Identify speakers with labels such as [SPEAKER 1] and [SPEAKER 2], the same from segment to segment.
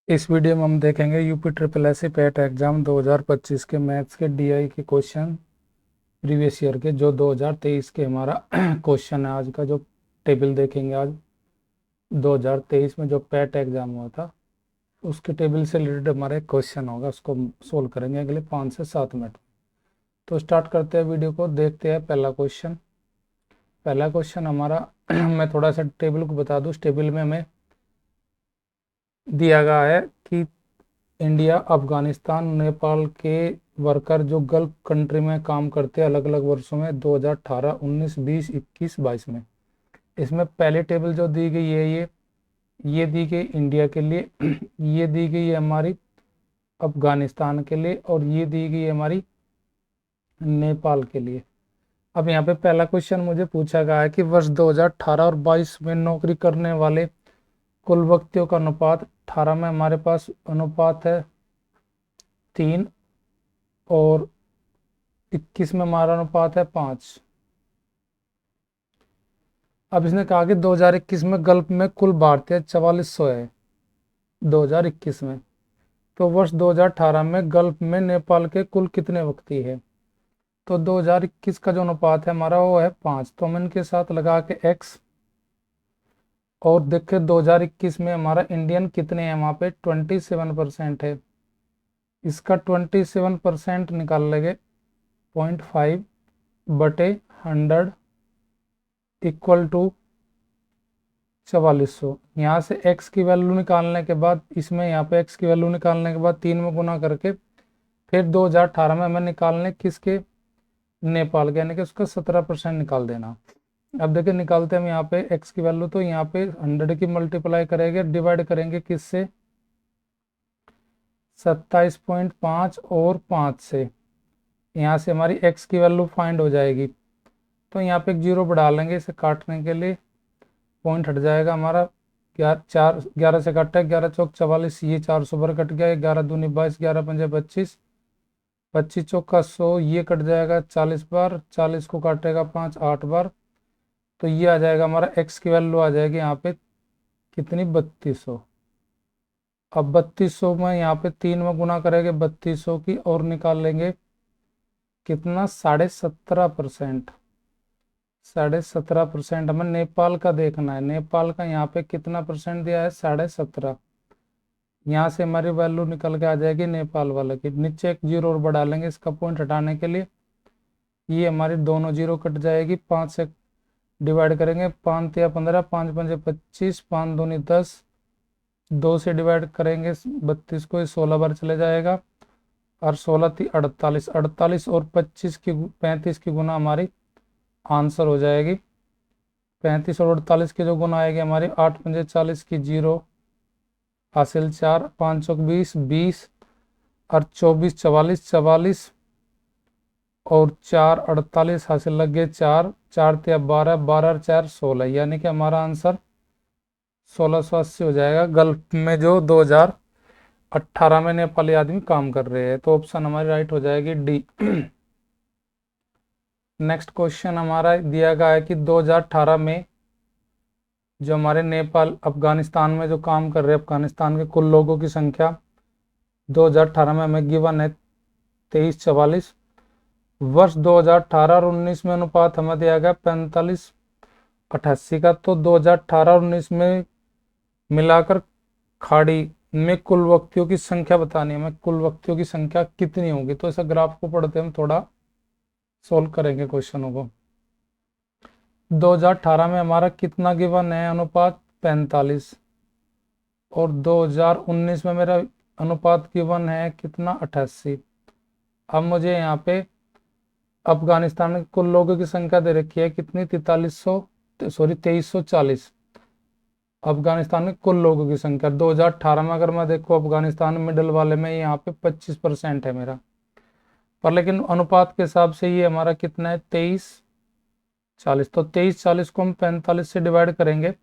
[SPEAKER 1] इस वीडियो में हम देखेंगे UP triple S C PET exam 2025 के मैथ्स के डीआई के क्वेश्चन प्रीवियस ईयर के जो 2023 के हमारा क्वेश्चन है। आज का जो टेबल देखेंगे, आज 2023 में जो पेट एग्जाम हुआ था उसके टेबल से रिलेटेड हमारा एक क्वेश्चन होगा, उसको सोल्व करेंगे अगले 5 से 7 मिनट। तो स्टार्ट करते हैं वीडियो को, देखते हैं पहला क्वेश्चन हमारा। मैं थोड़ा सा टेबल को बता दूं। इस टेबल में हमें दिया गया है कि इंडिया, अफगानिस्तान, नेपाल के वर्कर जो गल्फ कंट्री में काम करते हैं अलग अलग वर्षों में 2018, 19, 20, 21, 22 में। इसमें पहली टेबल जो दी गई है ये दी गई इंडिया के लिए, ये दी गई है हमारी अफगानिस्तान के लिए, और ये दी गई है हमारी नेपाल के लिए। अब यहाँ पे पहला क्वेश्चन मुझे पूछा गया है कि वर्ष 2018 और 22 में नौकरी करने वाले कुल व्यक्तियों का अनुपात। 18 में हमारे पास अनुपात है 3, और 21 में हमारा अनुपात है 5। अब इसने कहा कि 2021 में गल्फ में कुल भारतीय 4400 है 2021 में। तो वर्ष 2018 में गल्फ में नेपाल के कुल कितने व्यक्ति है। तो 2021 का जो अनुपात है हमारा वो है 5, तो हम इनके साथ लगा के x। और देखे 2021 में हमारा इंडियन कितने हैं, वहाँ पे 27% है। इसका 27% निकाल लेंगे, 0.5 बटे 100 इक्वल टू 4400। यहाँ से x की वैल्यू निकालने के बाद, इसमें यहाँ पे x की वैल्यू निकालने के बाद 3 में गुना करके फिर 2018 में हमें निकालने किसके, नेपाल के, यानी कि उसका 17% निकाल देना। अब देखिए निकालते हैं हम यहाँ पे x की वैल्यू, तो यहाँ पे 100 की मल्टीप्लाई करेंगे, डिवाइड करेंगे किससे, 27.5 और 5 से। यहाँ से हमारी x की वैल्यू फाइंड हो जाएगी। तो यहाँ पे एक जीरो बढ़ा लेंगे इसे काटने के लिए, पॉइंट हट जाएगा हमारा। 11 से कटा है, 11 चौक 44, ये 400 बार कट गया, 11 दूनी 22, 11 पंजे 25, 25 चौका 100, ये कट जाएगा 40 बार, 40 को काटेगा 5 8 बार। तो ये आ जाएगा हमारा x की वैल्यू आ जाएगी यहाँ पे कितनी, 3200। अब 3200 में यहाँ पे 3 में गुना करेंगे 3200 की, और निकाल लेंगे कितना, 17.5%। 17.5% हमें नेपाल का देखना है। नेपाल का यहाँ पे कितना परसेंट दिया है, 17.5। यहाँ से हमारी वैल्यू निकल के आ जाएगी नेपाल वाले की। नीचे एक जीरो और बढ़ा लेंगे इसका पॉइंट हटाने के लिए, ये हमारी दोनों जीरो कट जाएगी। 5 से डिवाइड करेंगे, 5 या 15, 5 पंजे 25, 5 दूनी 10, 2 से डिवाइड करेंगे 32 को, 16 बार चले जाएगा, और 16 थी 48, 48 और 25 की 35 की गुना हमारी आंसर हो जाएगी। 35 और 48 के जो गुना आएगी हमारी, 8 पंजे 40 की जीरो हासिल 4, 5 चौक 20, 20 और 24 44, 44 और 4 48 हासिल लग गए 4, 4 ते 12, 12 और 4 16, यानी कि हमारा आंसर 1680 हो जाएगा। गल्फ में जो 2018 में नेपाली आदमी काम कर रहे हैं, तो ऑप्शन हमारी राइट हो जाएगी डी। नेक्स्ट क्वेश्चन हमारा दिया गया है कि 2018 में जो हमारे नेपाल, अफगानिस्तान में जो काम कर रहे हैं, अफगानिस्तान के कुल लोगों की संख्या 2018 में हमें गिवन है 2344। वर्ष 2018 और 19 में अनुपात हमें दिया गया 45:88 का। तो 2018 और 19 में मिलाकर खाड़ी में कुल व्यक्तियों की संख्या बतानी है हमें, कुल व्यक्तियों की संख्या कितनी होगी। तो ऐसा ग्राफ को पढ़ते हम थोड़ा सोल्व करेंगे क्वेश्चनों को। 2018 में हमारा कितना गिवन है, अनुपात 45, और 2019 में मेरा अनुपात गिवन है कितना, 88। अब मुझे यहाँ पे अफगानिस्तान में कुल लोगों की संख्या दे रखी है कितनी, 2340। अफगानिस्तान में कुल लोगों की संख्या 2018 में अगर मैं देखो, अफगानिस्तान मिडल वाले में यहाँ पे 25% है मेरा, पर लेकिन अनुपात के हिसाब से ये हमारा कितना है, 2340। तो 2340 को हम 45 से डिवाइड करेंगे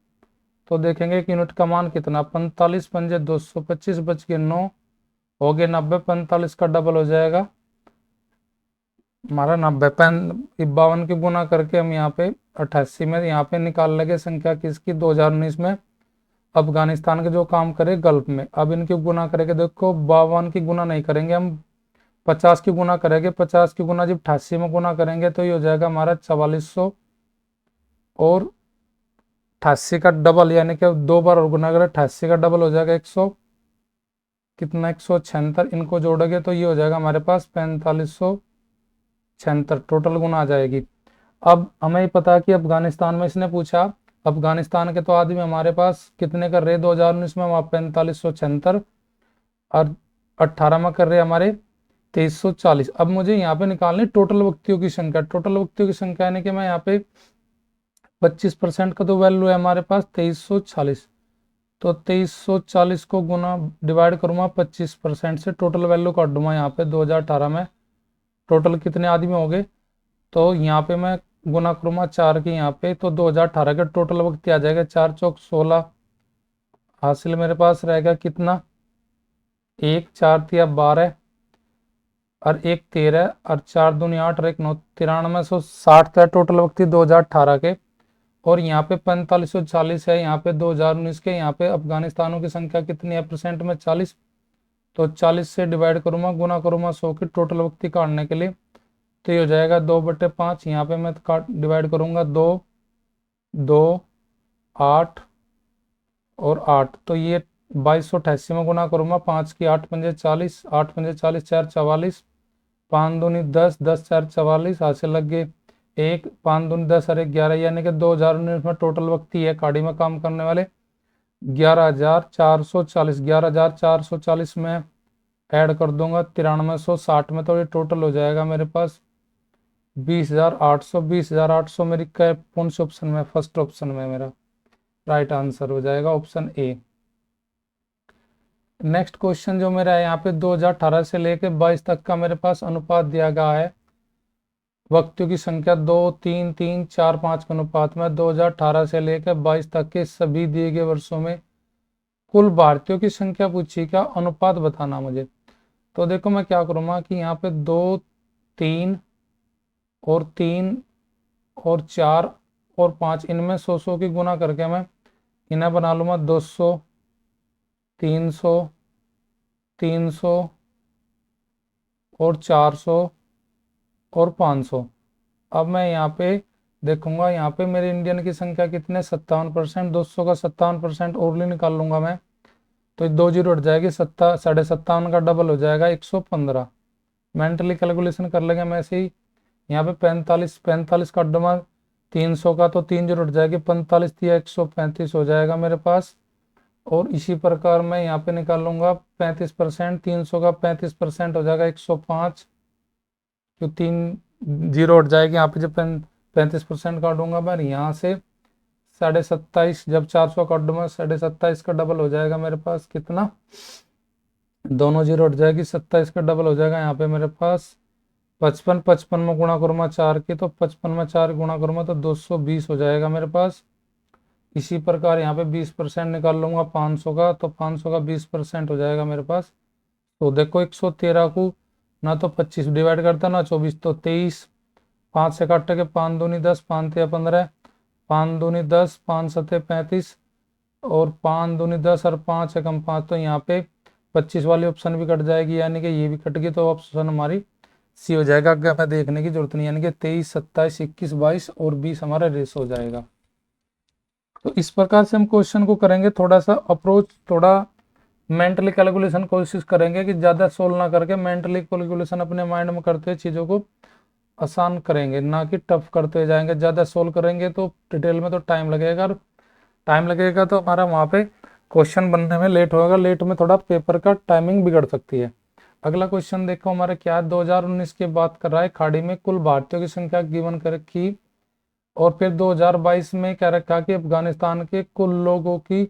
[SPEAKER 1] तो देखेंगे कि यूनिट का मान कितना, 45 पंजे 225, बच के 9 हो गए 90, 45 का डबल हो जाएगा हमारा 90। 52 की गुना करके हम यहाँ पे 88 में यहाँ पे निकाल लगे संख्या किसकी, 2019 में अफगानिस्तान के जो काम करे गल्फ में। अब इनकी गुना करेंगे, देखो 52 की गुना नहीं करेंगे हम, 50 की गुना करेंगे। 50 की गुना जब 88 में गुना करेंगे तो ये हो जाएगा हमारा 4400, और 88 का डबल यानी कि दो बार और गुना करें, 88 का डबल हो जाएगा 100 कितना 176, इनको जोड़ोगे तो ये हो जाएगा हमारे पास 4576, टोटल गुना आ जाएगी। अब हमें पता है कि अफगानिस्तान में इसने पूछा, अफगानिस्तान के तो आदमी हमारे पास कितने कर रहे 2019 में, वहाँ 4576, और 18 में कर रहे हमारे 2340। अब मुझे यहाँ पे निकालनी टोटल व्यक्तियों की संख्या। टोटल व्यक्तियों की संख्या यानी कि मैं यहाँ पे 25% का तो वैल्यू है हमारे पास 2340, तो 2340 को गुना डिवाइड करूंगा 25% से, टोटल वैल्यू काट दूंगा यहाँ पे 2018 में टोटल कितने आदमी हो गए, तो यहाँ पे मैं गुना करूंगा 4 की यहाँ पे, तो 2018 के टोटल व्यक्ति आ जाएगा 4 चौक 16, हासिल मेरे पास रहेगा कितना, 1 4 तिया 12, और 1 13, और 4 दूनी 8 और 1 9, 9360 था टोटल व्यक्ति 2018 के। और यहाँ पे 4540 है यहाँ पे 2019 के। यहाँ पे अफगानिस्तानों की संख्या कितनी है परसेंट में, 40, तो 40 से डिवाइड करूंगा, गुना करूंगा 100 की टोटल व्यक्ति काटने के लिए, तो ये हो जाएगा 2/5। यहाँ पे मैं काट डिवाइड करूंगा 2 2 8 और 8, तो ये 2288 में गुना करूंगा, 5 की 8 पंजे 40, 8 पंजे 40, 4 44, 5 दूनी 10, 10 4 44, हासिल लग गए 1, 5 दूनी 10 और 1 11, यानी कि 2019 में टोटल व्यक्ति है गाड़ी में काम करने वाले 11,440। 11,440 में ऐड कर दूंगा 9360 में, तो ये टोटल हो जाएगा मेरे पास 20,800। 20,800 मेरी कौन से ऑप्शन में, फर्स्ट ऑप्शन में मेरा राइट आंसर हो जाएगा ऑप्शन ए। नेक्स्ट क्वेश्चन जो मेरा है यहाँ पे 2018 से लेके 22 तक का मेरे पास अनुपात दिया गया है व्यक्तियों की संख्या 2 3 3 4 5 के अनुपात में। 2018 से लेकर 22 तक के सभी दिए गए वर्षों में कुल भारतीयों की संख्या पूछी, क्या अनुपात बताना मुझे। तो देखो मैं क्या करूँगा कि यहाँ पे 2 3 और 3 और 4 और 5, इनमें 100 की गुना करके मैं इन्हें बना लूँगा 200, 300, 300 और 400 और 500। अब मैं यहाँ पे देखूंगा, यहाँ पे मेरे इंडियन की संख्या कितने 57%, 200 का 57% ओरली निकाल लूंगा मैं, तो 2 जीरो हट जाएगी, 57.5 का डबल हो जाएगा 115। मेंटली कैलकुलेशन कर लेंगे मैं ऐसे ही। यहाँ पे 45 का डबल 300 का, तो 3 जीरो हट जाएगी, 45 या 135 हो जाएगा मेरे पास। और इसी प्रकार मैं यहाँ पे निकाल लूंगा 35%, 300 का 35% हो जाएगा 105, जो 3 जीरो हट जाएगी यहाँ पे, जब 35% काटूंगा मैं यहाँ से 27.5, जब 400 काट दूंगा 27.5 का डबल हो जाएगा मेरे पास कितना, दोनों जीरो हट जाएगी, 27 का डबल हो जाएगा यहाँ पे मेरे पास 55। 55 में गुणा करूंगा 4 की, तो 55 में 4 गुणा करूंगा तो 220 हो जाएगा मेरे पास। इसी प्रकार यहाँ पे 20% निकाल लूंगा 500 का, तो 500 का 20% हो जाएगा मेरे पास। तो देखो 113 को ना तो 25 डिवाइड करता ना 24, तो 23, 5 से काट के 5 दूनी 10, 5 तिया 15, 5 दूनी 10, 5 सते 35, और 5 दूनी 10 और 5 एकम 5, तो यहाँ पे 25 वाली ऑप्शन भी कट जाएगी, यानी कि ये भी कट गई, तो ऑप्शन हमारी सी हो जाएगा। आगे हमें देखने की जरूरत नहीं, यानी कि 23, 27, 21, 22 और 20 हमारा रेस हो जाएगा। तो इस प्रकार से हम क्वेश्चन को करेंगे, थोड़ा सा अप्रोच, थोड़ा मेंटली कैलकुलेशन कोशिश करेंगे कि ज़्यादा सोल्व ना करके मेंटली कैलकुलेशन अपने माइंड में करते हुए चीज़ों को आसान करेंगे, ना कि टफ करते जाएंगे। ज़्यादा सोल्व करेंगे तो डिटेल में तो टाइम लगेगा, और टाइम लगेगा तो हमारा वहाँ पे क्वेश्चन बनने में लेट होगा, लेट में थोड़ा पेपर का टाइमिंग बिगड़ सकती है। अगला क्वेश्चन देखो हमारा क्या है, 2019 की बात कर रहा है, खाड़ी में कुल भारतीयों की संख्या गिवन कर रखी, और फिर 2022 में कह रखा कि अफगानिस्तान के कुल लोगों की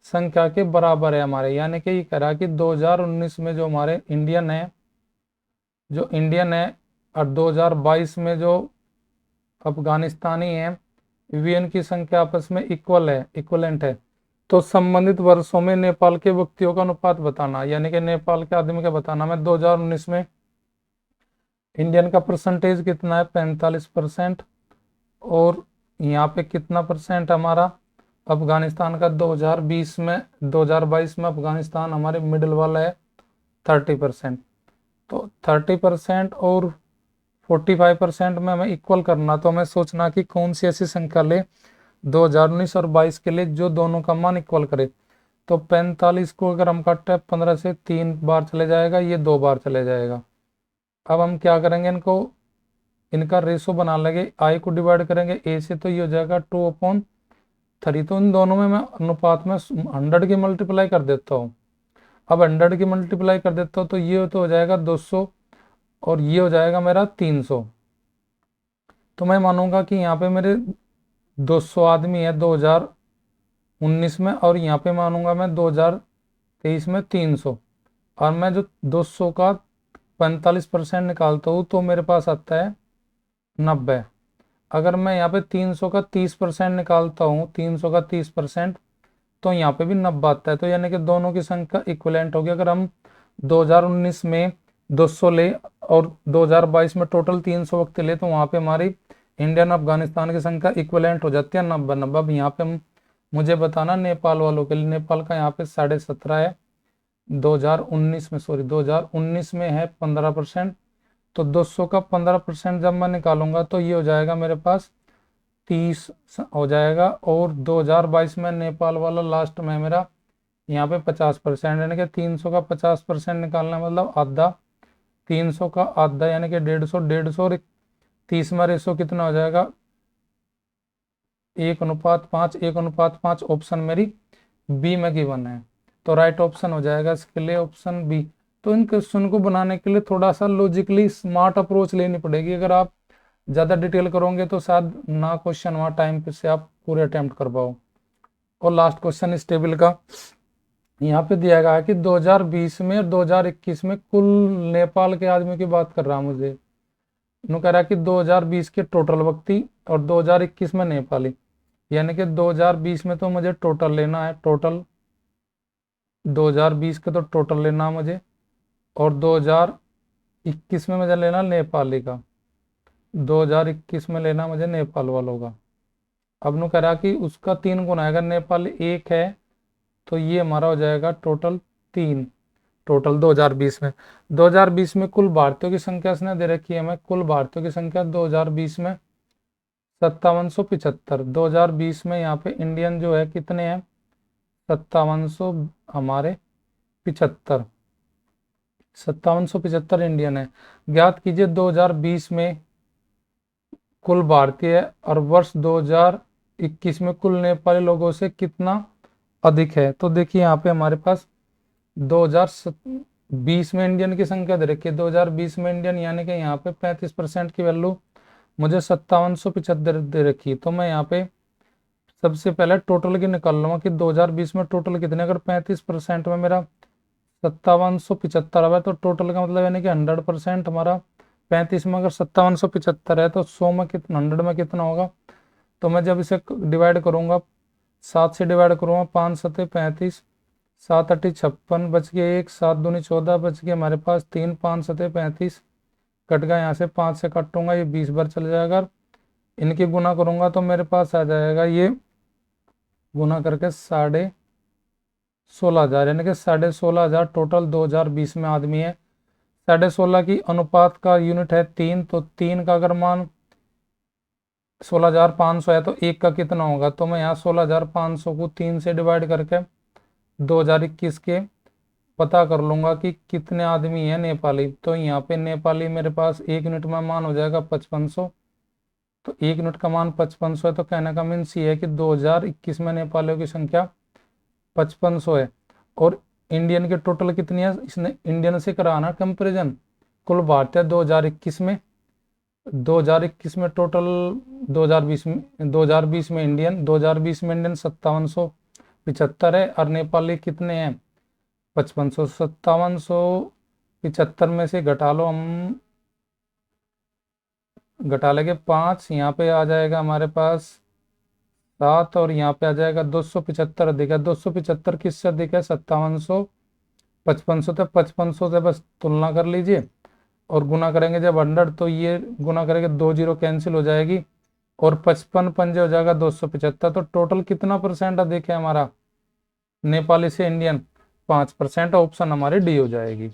[SPEAKER 1] संख्या के बराबर है हमारे, यानी कि ये कह रहा है कि 2019 में जो हमारे इंडियन है, जो इंडियन है, और 2022 में जो अफगानिस्तानी है, वीएन की संख्या आपस में इक्वल है, इक्वलेंट है। तो संबंधित वर्षों में नेपाल के व्यक्तियों का अनुपात बताना, यानी कि नेपाल के आदमी का बताना। मैं 2019 में इंडियन का परसेंटेज कितना है 45%, और यहाँ पे कितना परसेंट हमारा अफगानिस्तान का 2020 में 2022 में अफगानिस्तान हमारे मिडिल वाला है 30%। तो 30% और 45% में हमें इक्वल करना, तो हमें सोचना कि कौन सी ऐसी संख्या ले 2019 और 22 के लिए जो दोनों का मान इक्वल करे। तो 45 को अगर हम काटे 15 से 3 बार चले जाएगा, ये 2 बार चले जाएगा। अब हम क्या करेंगे, इनका रेशो बना लेंगे, आई को डिवाइड करेंगे ए से, तो ये हो जाएगा 2/3। तो इन दोनों में मैं अनुपात में 100 की मल्टीप्लाई कर देता हूँ। अब 100 की मल्टीप्लाई कर देता हूँ तो ये तो हो जाएगा 200 और ये हो जाएगा मेरा 300। तो मैं मानूंगा कि यहाँ पे मेरे 200 आदमी है 2019 में, और यहाँ पे मानूंगा मैं 2023 में 300। और मैं जो 200 का 45% निकालता हूँ तो मेरे पास आता है 90। अगर मैं यहाँ पे 300 का 30% निकालता हूँ, 300 का 30%, तो यहाँ पे भी 90 आता है। तो यानी कि दोनों की संख्या इक्विवेलेंट होगी। अगर हम 2019 में 200 ले और 2022 में टोटल 300 वक्त ले, तो वहाँ पे हमारी इंडियन अफगानिस्तान की संख्या इक्विवेलेंट हो जाती है 90-90। अब यहाँ पे मुझे बताना नेपाल वालों के लिए, नेपाल का यहाँ पे 17.5 है, 2019 में, सॉरी 2019 में है 15%। तो 200 का 15% जब मैं निकालूंगा तो ये हो जाएगा मेरे पास 30 हो जाएगा। और 2022 में नेपाल वाला लास्ट में मेरा यहाँ पे 50%, यानी कि 300 का 50% निकालना मतलब आधा, 300 का आधा यानी कि 150, 150 और 30 में रेशो कितना हो जाएगा 1:5, 1:5। ऑप्शन मेरी बी में गिवन है, तो राइट ऑप्शन हो जाएगा इसके लिए ऑप्शन बी। तो इन क्वेश्चन को बनाने के लिए थोड़ा सा लॉजिकली स्मार्ट अप्रोच लेनी पड़ेगी। अगर आप ज़्यादा डिटेल करोगे तो शायद ना क्वेश्चन वहाँ टाइम पे से आप पूरे अटेम्प्ट कर पाओ। और लास्ट क्वेश्चन इस टेबल का यहाँ पे दिया गया है कि 2020 में और 2021 में कुल नेपाल के आदमियों की बात कर रहा हूँ मुझे। नु कह रहा है कि 2020 के टोटल व्यक्ति और 2021 में नेपाली, यानी कि 2020 में तो मुझे टोटल लेना है, टोटल 2020 के तो टोटल लेना है मुझे, और 2021 में मुझे लेना नेपाली का, 2021 में लेना मुझे नेपाल वालों का। अब नु कह रहा कि उसका 3 गुना है, अगर नेपाल 1 है तो ये हमारा हो जाएगा टोटल 3, टोटल 2020 में। 2020 में कुल भारतीयों की संख्या इसने दे रखी है हमें, कुल भारतीयों की संख्या 2020 में 5775। 2020 में यहाँ पे इंडियन जो है कितने हैं 5700 हमारे 75, 5775 इंडियन है। ज्ञात कीजिए 2020 में कुल भारतीय और वर्ष 2021 में कुल नेपाली लोगों से कितना अधिक है। तो देखिए यहाँ पे हमारे पास 2020 में इंडियन की संख्या दे रखी है, 2020 में इंडियन यानी कि यहाँ पे 35% की वैल्यू मुझे 5775 दे रखी है। तो मैं यहाँ पे सबसे पहले टोटल की निकाल लूंगा कि 2020 में टोटल कितने, अगर 35% में मेरा 5775 है तो टोटल का मतलब यानी कि 100% हमारा 35 में अगर 5775 है तो 100 में कितना, 100 में कितना होगा। तो मैं जब इसे डिवाइड करूंगा, 7 से डिवाइड करूंगा, 5 सते 35, 7 अठी 56, बच गए 1, 7 दूनी 14, बच गए हमारे पास 3, 5 सते 35, कट गया यहाँ से 5 से काटूंगा ये 20 बार चल जाएगा। इनकी गुना करूंगा तो मेरे पास आ जाएगा ये गुना करके 16,500, यानी कि 16,500 टोटल 2020 में आदमी है। 16,500 की अनुपात का यूनिट है 3, तो 3 का अगर मान 16,500 है तो 1 का कितना होगा। तो मैं यहाँ 16,500 को 3 से डिवाइड करके 2021 के पता कर लूंगा कि कितने आदमी हैं नेपाली। तो यहाँ पे नेपाली मेरे पास 1 यूनिट में मान हो जाएगा 5500, तो 1 यूनिट का मान 5500 है। तो कहने का मीन्स ये है कि 2021 में नेपालियों की संख्या 5500 है। और इंडियन के टोटल कितनी है, इसने इंडियन से कराना कंपेरिजन, कुल भारतीय 2021 में टोटल 2020 में इंडियन 5775 है, और नेपाली कितने हैं 5500। 5775 में से घटा लो, हम घटा लेंगे 5, यहाँ पे आ जाएगा हमारे पास 7, और यहाँ पे आ जाएगा 275 अधिक है। 275 किससे अधिक है 5700, 5500 से 5500 से बस तुलना कर लीजिए और गुना करेंगे जब 100, तो ये गुना करेंगे 2 जीरो कैंसिल हो जाएगी, और 55 पंजे हो जाएगा 275। तो टोटल कितना परसेंट है देखे हमारा नेपाली से इंडियन, 5%। ऑप्शन हमारी डी हो जाएगी।